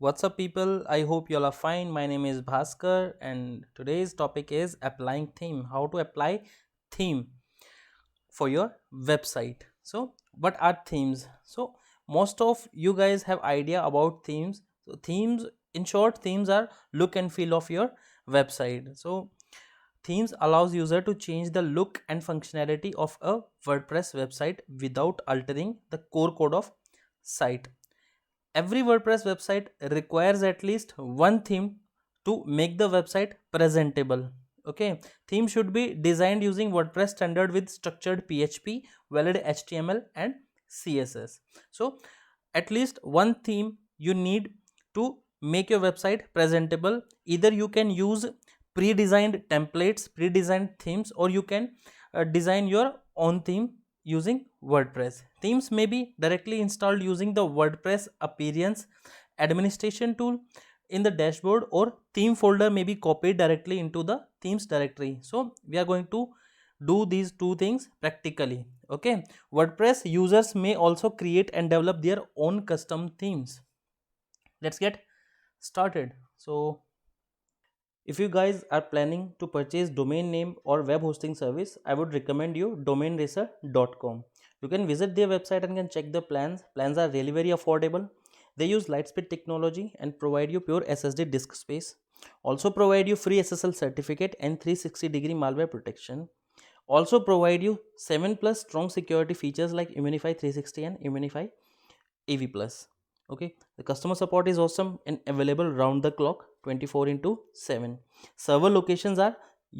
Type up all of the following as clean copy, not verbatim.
What's up, people? I hope you all are fine. My name is Bhaskar, and today's topic is applying theme. How to apply theme for your website. So, what are themes? So, most of you guys have idea about themes. So, themes, in short, themes are look and feel of your website. So, themes allows user to change the look and functionality of a WordPress website without altering the core code of site. Every WordPress website requires at least one theme to make the website presentable. Okay, theme should be designed using WordPress standard with structured PHP, valid HTML, and CSS. So, at least one theme you need to make your website presentable. Either you can use pre-designed templates, pre-designed themes, or you can design your own theme using WordPress. Themes may be directly installed using the WordPress appearance administration tool in the dashboard, or theme folder may be copied directly into the themes directory. So we are going to do these two things practically. Okay, WordPress users may also create and develop their own custom themes. Let's get started. So if you guys are planning to purchase domain name or web hosting service, I would recommend you domainracer.com. You can visit their website and can check the plans. Plans are really very affordable. They use Lightspeed technology and provide you pure SSD disk space. Also provide you free SSL certificate and 360-degree malware protection. Also provide you 7 plus strong security features like Immunify 360 and Immunify AV plus. Okay, the customer support is awesome and available round the clock 24 into 7. Server locations are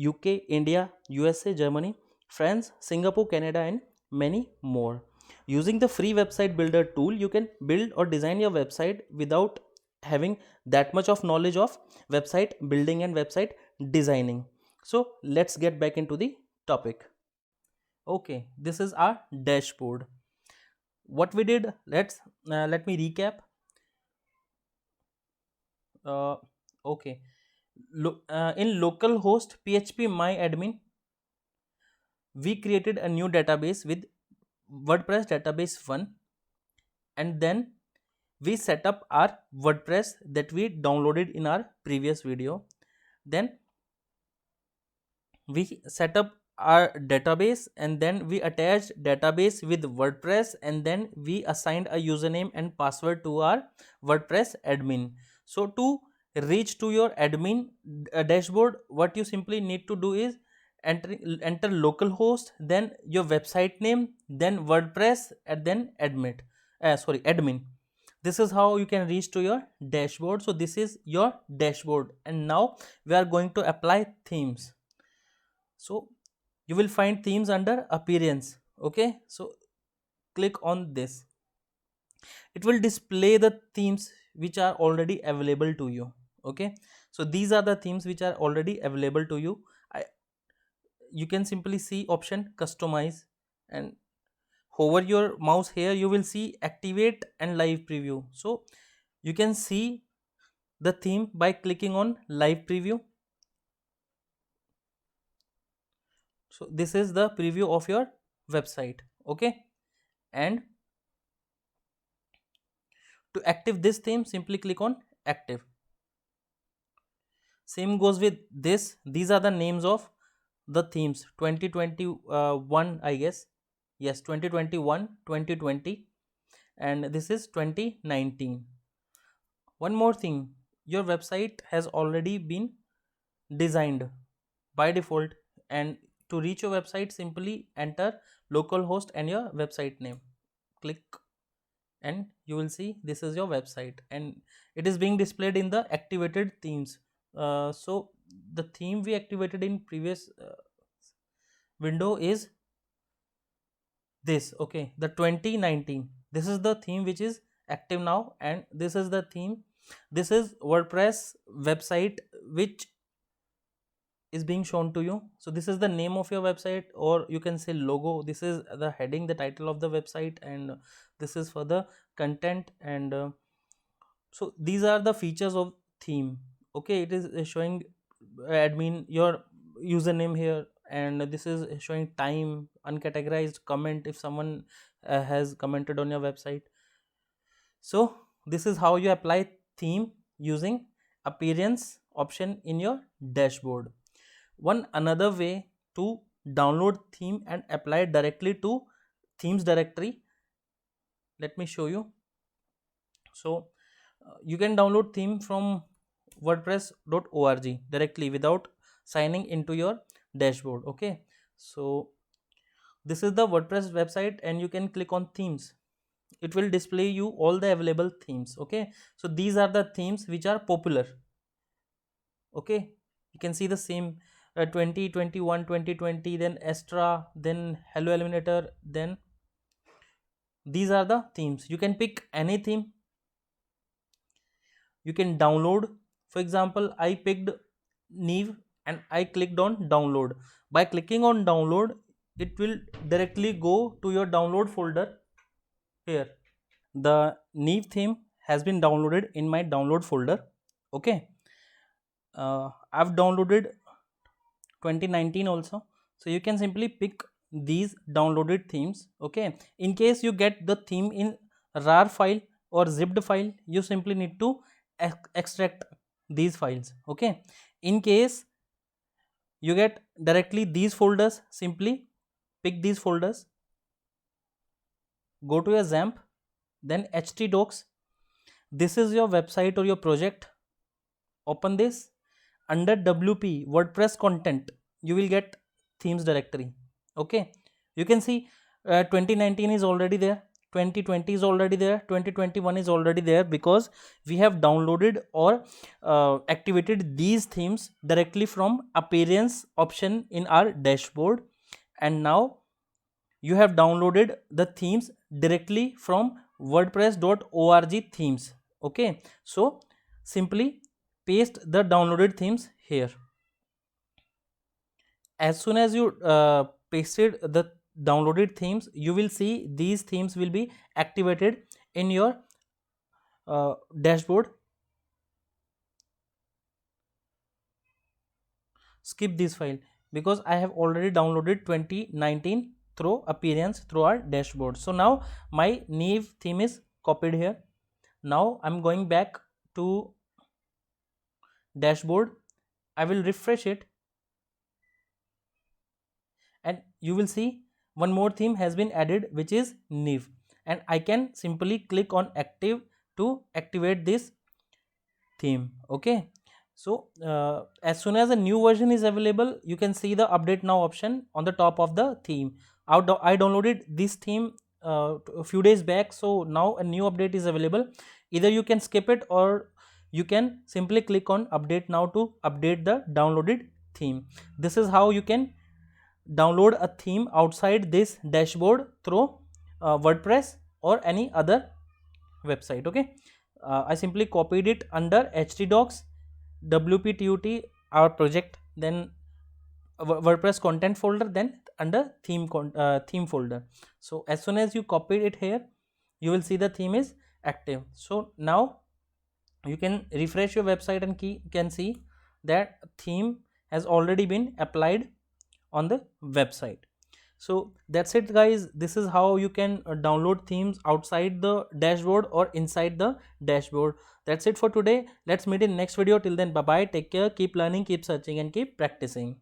UK, India, USA, Germany, France, Singapore, Canada, and many more. Using the free website builder tool, you can build or design your website without having that much of knowledge of website building and website designing. So let's get back into the topic. Okay, this is our dashboard. What we did, let me recap. uh, okay, in localhost php myadmin, we created a new database with WordPress database 1, and then we set up our WordPress that we downloaded in our previous video. Then we set up our database, and then we attached database with WordPress, and then we assigned a username and password to our WordPress admin. So to reach to your admin dashboard, what you simply need to do is enter localhost, then your website name, then WordPress, and then admin. This is how you can reach to your dashboard. So this is your dashboard, and now we are going to apply themes. So you will find themes under appearance. Okay, so click on this. It will display the themes which are already available to you. Okay, so these are the themes which are already available to you. You can simply see option customize, and hover your mouse here, you will see activate and live preview. So you can see the theme by clicking on live preview. So this is the preview of your website. Okay, and to active this theme, simply click on active. Same goes with this. These are the names of the themes 2021, I guess. Yes, 2021, 2020, and this is 2019. One more thing, your website has already been designed by default, and to reach your website, simply enter localhost and your website name. Click, and you will see this is your website, and it is being displayed in the activated themes. So the theme we activated in previous window is this. Okay, the 2019, this is the theme which is active now, and this is the theme, this is WordPress website which is being shown to you. So this is the name of your website, or you can say logo. This is the heading, the title of the website, and this is for the content. And so these are the features of theme. Okay, it is showing admin your username here, and this is showing time, uncategorized comment if someone has commented on your website. So this is how you apply theme using appearance option in your dashboard. One another way to download theme and apply it directly to themes directory, let me show you. So you can download theme from wordpress.org directly without signing into your dashboard. Okay, so this is the WordPress website and you can click on themes. It will display you all the available themes. Okay, so these are the themes which are popular. Okay, you can see the same 2021, 2020, then Astra, then Hello Eliminator, then these are the themes. You can pick any theme, you can download. For example, I picked Neve and I clicked on download. By clicking on download, it will directly go to your download folder here. The Neve theme has been downloaded in my download folder. Okay, I've downloaded 2019 also, so you can simply pick these downloaded themes. Okay, in case you get the theme in rar file or zipped file, you simply need to extract these files. Okay, in case you get directly these folders, simply pick these folders, go to your XAMPP, then htdocs. This is your website or your project. Open this. Under WP WordPress content, you will get themes directory. Okay, you can see 2019 is already there, 2020 is already there, 2021 is already there, because we have downloaded or activated these themes directly from appearance option in our dashboard. And now you have downloaded the themes directly from wordpress.org themes. Okay, so simply paste the downloaded themes here. As soon as you pasted the downloaded themes, you will see these themes will be activated in your dashboard. Skip this file because I have already downloaded 2019 through appearance through our dashboard. So now my Neve theme is copied here. Now I'm going back to dashboard. I will refresh it and you will see one more theme has been added, which is Neve, and I can simply click on active to activate this theme. Okay, so as soon as a new version is available, you can see the update now option on the top of the theme. I downloaded this theme a few days back, so now a new update is available. Either you can skip it or you can simply click on update now to update the downloaded theme. This is how you can download a theme outside this dashboard through WordPress or any other website. Okay, I simply copied it under htdocs, wp-tut our project, then WordPress content folder, then under theme folder. So as soon as you copied it here, you will see the theme is active. So now you can refresh your website and can see that theme has already been applied on the website. So that's it guys, this is how you can download themes outside the dashboard or inside the dashboard. That's it for today. Let's meet in next video. Till then, bye bye, take care, keep learning, keep searching and keep practicing.